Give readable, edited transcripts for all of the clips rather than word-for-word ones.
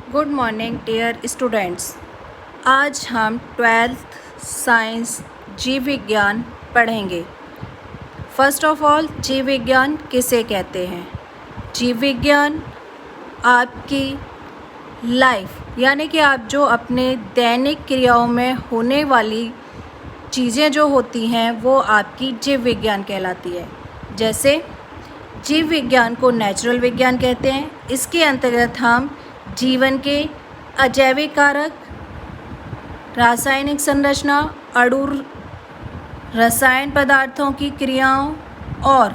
Good morning dear students. आज हम twelfth science जीव विज्ञान पढ़ेंगे। फर्स्ट ऑफ ऑल, जीव विज्ञान किसे कहते हैं? जीव विज्ञान आपकी लाइफ यानी कि आप जो अपने दैनिक क्रियाओं में होने वाली चीज़ें जो होती हैं वो आपकी जीव विज्ञान कहलाती है। जैसे जीव विज्ञान को नेचुरल विज्ञान कहते हैं। इसके अंतर्गत हम जीवन के अजैविक कारक, रासायनिक संरचना, अणु रसायन पदार्थों की क्रियाओं और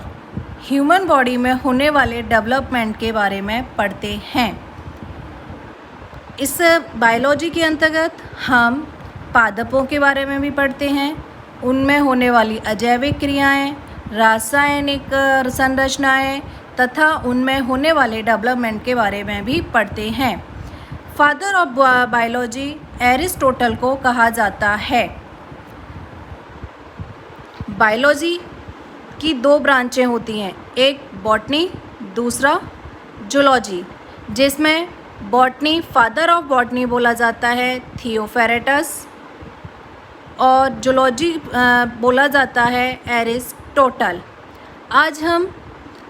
ह्यूमन बॉडी में होने वाले डेवलपमेंट के बारे में पढ़ते हैं। इस बायोलॉजी के अंतर्गत हम पादपों के बारे में भी पढ़ते हैं, उनमें होने वाली अजैविक क्रियाएं, रासायनिक संरचनाएं तथा उनमें होने वाले डेवलपमेंट के बारे में भी पढ़ते हैं। फादर ऑफ बायोलॉजी एरिस्टोटल को कहा जाता है। बायोलॉजी की दो ब्रांचें होती हैं, एक बॉटनी, दूसरा जूलॉजी, जिसमें बॉटनी फादर ऑफ बॉटनी बोला जाता है थियोफेरेटस और जूलॉजी बोला जाता है एरिस्टोटल। आज हम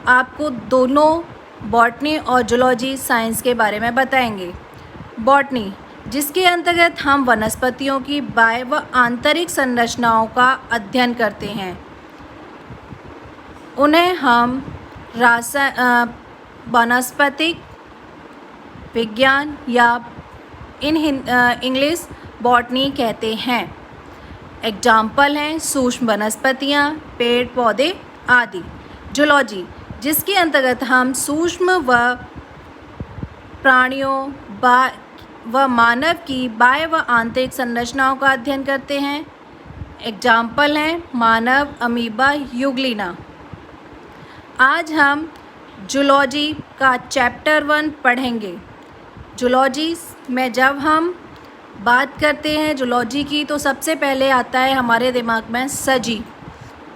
आपको दोनों बॉटनी और जूलॉजी साइंस के बारे में बताएंगे। बॉटनी, जिसके अंतर्गत हम वनस्पतियों की बाह्य व आंतरिक संरचनाओं का अध्ययन करते हैं, उन्हें हम वनस्पतिक विज्ञान या इंग्लिश बॉटनी कहते हैं। एग्जाम्पल हैं सूक्ष्म वनस्पतियाँ, पेड़ पौधे आदि। जूलॉजी, जिसके अंतर्गत हम सूक्ष्म व प्राणियों व मानव की बाह्य व आंतरिक संरचनाओं का अध्ययन करते हैं। एग्जाम्पल हैं मानव, अमीबा, यूग्लिना। आज हम जूलॉजी का चैप्टर 1 पढ़ेंगे। जूलॉजी में जब हम बात करते हैं जूलॉजी की तो सबसे पहले आता है हमारे दिमाग में सजीव।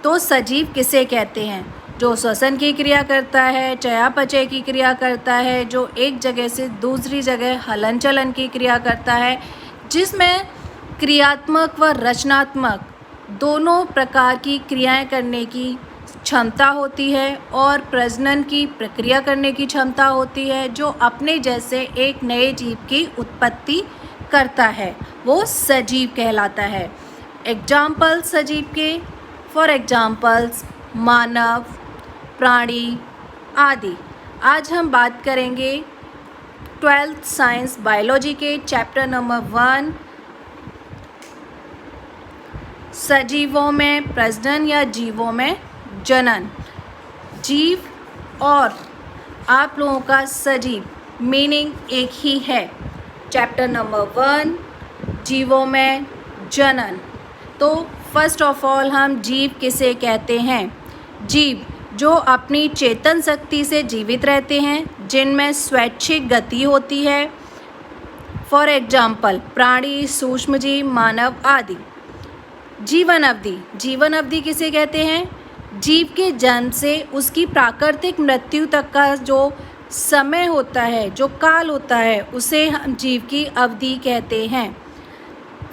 तो सजीव किसे कहते हैं? जो श्वसन की क्रिया करता है, चयापचय की क्रिया करता है, जो एक जगह से दूसरी जगह हलन चलन की क्रिया करता है, जिसमें क्रियात्मक व रचनात्मक दोनों प्रकार की क्रियाएं करने की क्षमता होती है और प्रजनन की प्रक्रिया करने की क्षमता होती है, जो अपने जैसे एक नए जीव की उत्पत्ति करता है, वो सजीव कहलाता है। एग्जाम्पल सजीव के फॉर एग्जाम्पल्स मानव, प्राणी आदि। आज हम बात करेंगे 12th साइंस बायोलॉजी के चैप्टर नंबर 1, सजीवों में प्रजनन या जीवों में जनन। जीव और आप लोगों का सजीव मीनिंग एक ही है। चैप्टर नंबर 1, जीवों में जनन। तो फर्स्ट ऑफ ऑल हम जीव किसे कहते हैं? जीव जो अपनी चेतन शक्ति से जीवित रहते हैं, जिनमें स्वैच्छिक गति होती है। फॉर एग्जाम्पल प्राणी, सूक्ष्मजीव, मानव आदि। जीवन अवधि, जीवन अवधि किसे कहते हैं? जीव के जन्म से उसकी प्राकृतिक मृत्यु तक का जो समय होता है, जो काल होता है, उसे हम जीव की अवधि कहते हैं।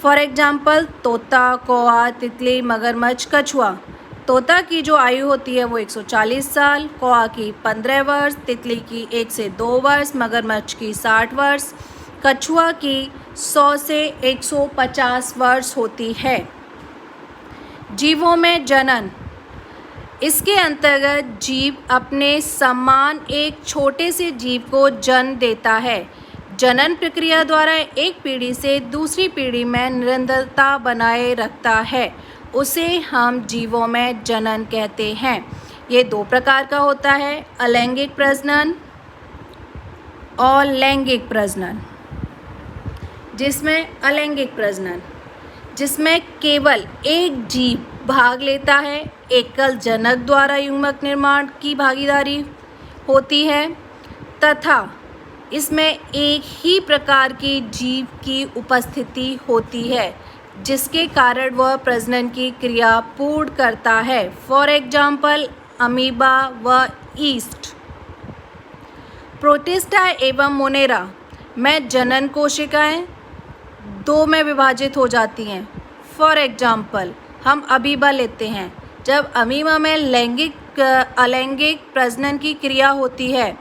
फॉर एग्जाम्पल तोता, कौआ, तितली, मगरमच्छ, कछुआ। तोता की जो आयु होती है वो 140 साल, कौआ की 15 वर्ष, तितली की 1 से 2 वर्ष, मगरमच्छ की 60 वर्ष, कछुआ की 100 से 150 वर्ष होती है। जीवों में जनन, इसके अंतर्गत जीव अपने समान एक छोटे से जीव को जन्म देता है। जनन प्रक्रिया द्वारा एक पीढ़ी से दूसरी पीढ़ी में निरंतरता बनाए रखता है, उसे हम जीवों में जनन कहते हैं। ये 2 प्रकार का होता है, अलैंगिक प्रजनन और लैंगिक प्रजनन। जिसमें अलैंगिक प्रजनन, जिसमें केवल एक जीव भाग लेता है, एकल जनक द्वारा युग्मक निर्माण की भागीदारी होती है तथा इसमें एक ही प्रकार के जीव की उपस्थिति होती है, जिसके कारण वह प्रजनन की क्रिया पूर्ण करता है। फॉर एग्जाम्पल अमीबा व ईस्ट। प्रोटिस्टा एवं मोनेरा में जनन कोशिकाएं दो में विभाजित हो जाती हैं। फॉर एग्जाम्पल हम अमीबा लेते हैं। जब अमीबा में अलैंगिक प्रजनन की क्रिया होती है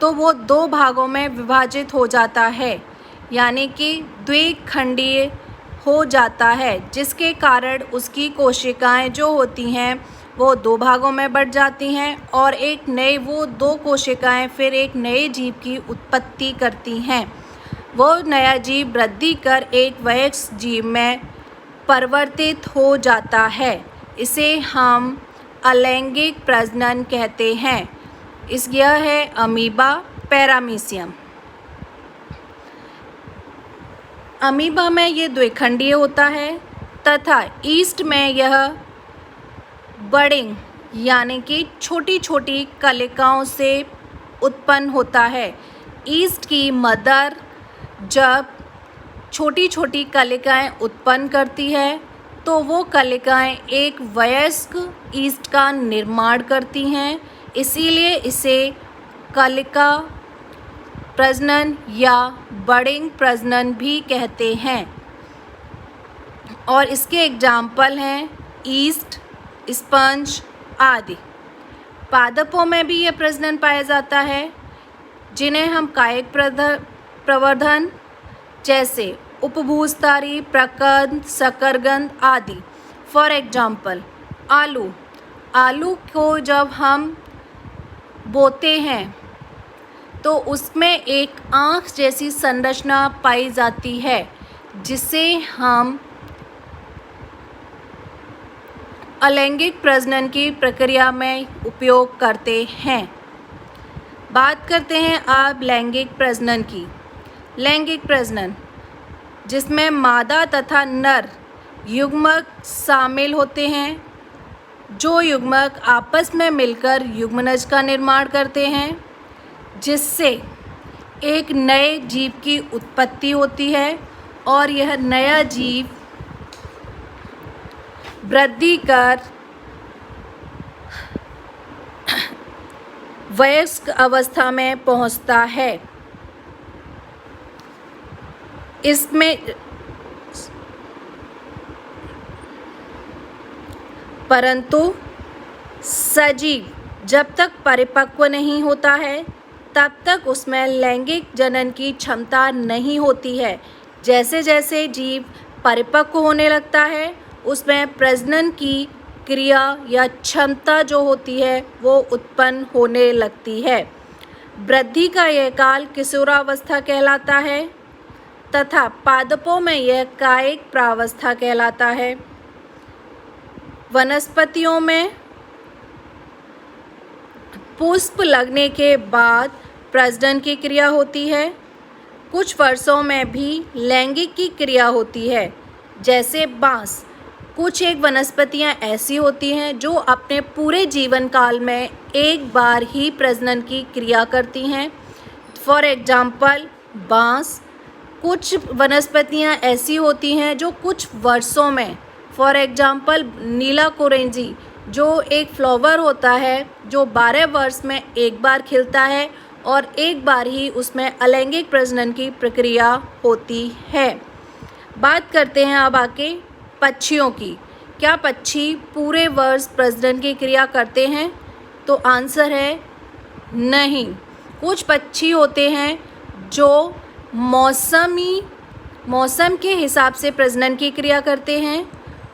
तो वो दो भागों में विभाजित हो जाता है, यानी कि द्विखंडीय हो जाता है, जिसके कारण उसकी कोशिकाएं जो होती हैं वो दो भागों में बट जाती हैं और वो दो कोशिकाएं फिर एक नए जीव की उत्पत्ति करती हैं। वो नया जीव वृद्धि कर एक वयस्क जीव में परिवर्तित हो जाता है। इसे हम अलैंगिक प्रजनन कहते हैं। यह है अमीबा पैरामीशियम। अमीबा में ये द्विखंडीय होता है तथा ईस्ट में यह बडिंग यानी कि छोटी छोटी कलिकाओं से उत्पन्न होता है। ईस्ट की मदर जब छोटी छोटी कलिकाएं उत्पन्न करती है तो वो कलिकाएं एक वयस्क ईस्ट का निर्माण करती हैं, इसीलिए इसे कलिका प्रजनन या बडिंग प्रजनन भी कहते हैं। और इसके एग्जाम्पल हैं ईस्ट, स्पंज आदि। पादपों में भी यह प्रजनन पाया जाता है, जिन्हें हम कायिक प्रवर्धन जैसे उपभूस्थारी, प्रकंद, शकरकंद आदि। फॉर एग्जाम्पल आलू को जब हम बोते हैं तो उसमें एक आँख जैसी संरचना पाई जाती है, जिसे हम अलैंगिक प्रजनन की प्रक्रिया में उपयोग करते हैं। बात करते हैं अब लैंगिक प्रजनन की। लैंगिक प्रजनन जिसमें मादा तथा नर युग्मक शामिल होते हैं, जो युग्मक आपस में मिलकर युग्मनज का निर्माण करते हैं, जिससे एक नए जीव की उत्पत्ति होती है और यह नया जीव वृद्धि कर वयस्क अवस्था में पहुंचता है। इसमें परंतु सजीव जब तक परिपक्व नहीं होता है तब तक उसमें लैंगिक जनन की क्षमता नहीं होती है। जैसे जैसे जीव परिपक्व होने लगता है उसमें प्रजनन की क्रिया या क्षमता जो होती है वो उत्पन्न होने लगती है। वृद्धि का यह काल किशोरावस्था कहलाता है तथा पादपों में यह कायिक प्रावस्था कहलाता है। वनस्पतियों में पुष्प लगने के बाद प्रजनन की क्रिया होती है। कुछ वर्षों में भी लैंगिक की क्रिया होती है, जैसे बांस। कुछ एक वनस्पतियां ऐसी होती हैं जो अपने पूरे जीवन काल में एक बार ही प्रजनन की क्रिया करती हैं। फॉर एग्जाम्पल बांस। कुछ वनस्पतियां ऐसी होती हैं जो कुछ वर्षों में, फॉर एग्जाम्पल नीला कुरेंजी जो एक फ्लावर होता है जो 12 वर्ष में एक बार खिलता है और एक बार ही उसमें अलैंगिक प्रजनन की प्रक्रिया होती है। बात करते हैं अब आके पक्षियों की। क्या पक्षी पूरे वर्ष प्रजनन की क्रिया करते हैं? तो आंसर है नहीं। कुछ पक्षी होते हैं जो मौसम के हिसाब से प्रजनन की क्रिया करते हैं।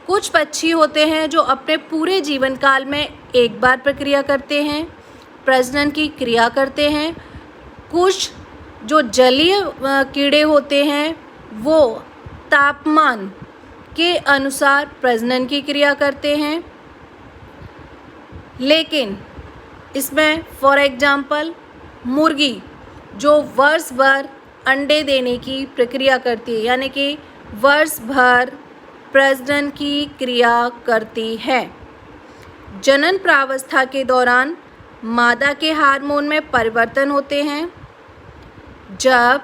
कुछ पक्षी होते हैं जो अपने पूरे जीवन काल में एक बार प्रक्रिया करते हैं, प्रजनन की क्रिया करते हैं। कुछ जो जलीय कीड़े होते हैं वो तापमान के अनुसार प्रजनन की क्रिया करते हैं। लेकिन इसमें फॉर एग्जाम्पल मुर्गी जो वर्ष भर अंडे देने की प्रक्रिया करती है, यानी कि वर्ष भर प्रजनन की क्रिया करती है। जनन प्रावस्था के दौरान मादा के हार्मोन में परिवर्तन होते हैं। जब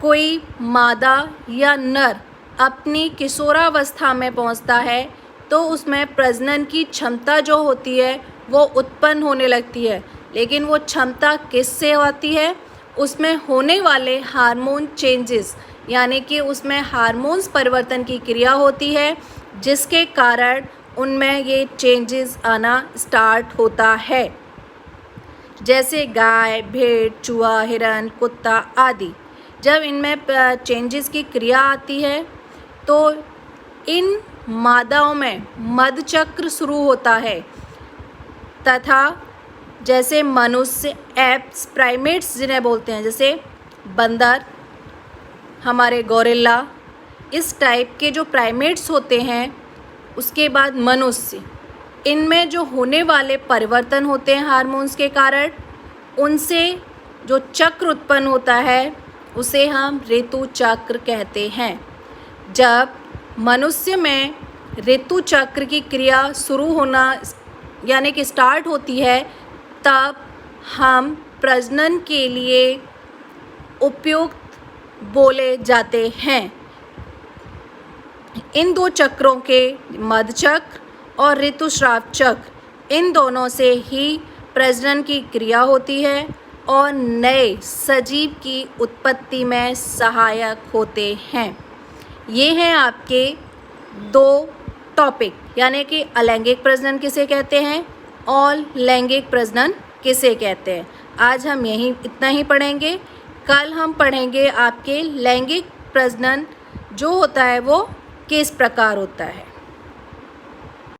कोई मादा या नर अपनी किशोरावस्था में पहुंचता है तो उसमें प्रजनन की क्षमता जो होती है वो उत्पन्न होने लगती है। लेकिन वो क्षमता किससे आती है? उसमें होने वाले हार्मोन चेंजेस, यानी कि उसमें हार्मोन्स परिवर्तन की क्रिया होती है, जिसके कारण उनमें ये चेंजेस आना स्टार्ट होता है। जैसे गाय, भेड़, चूहा, हिरन, कुत्ता आदि। जब इनमें चेंजेस की क्रिया आती है तो इन मादाओं में मधुचक्र शुरू होता है तथा जैसे मनुष्य, एप्स, प्राइमेट्स जिन्हें बोलते हैं, जैसे बंदर, हमारे गोरिल्ला, इस टाइप के जो प्राइमेट्स होते हैं, उसके बाद मनुष्य, इनमें जो होने वाले परिवर्तन होते हैं हार्मोन्स के कारण, उनसे जो चक्र उत्पन्न होता है उसे हम ऋतु चक्र कहते हैं। जब मनुष्य में ऋतु चक्र की क्रिया शुरू होना यानी कि स्टार्ट होती है, तब हम प्रजनन के लिए उपयुक्त बोले जाते हैं। इन दो चक्रों के, मधुचक्र और ऋतुस्राव चक्र, इन दोनों से ही प्रजनन की क्रिया होती है और नए सजीव की उत्पत्ति में सहायक होते हैं। ये हैं आपके दो टॉपिक, यानी कि अलैंगिक प्रजनन किसे कहते हैं और लैंगिक प्रजनन किसे कहते हैं। आज हम इतना ही पढ़ेंगे। कल हम पढ़ेंगे आपके लैंगिक प्रजनन जो होता है वो किस प्रकार होता है।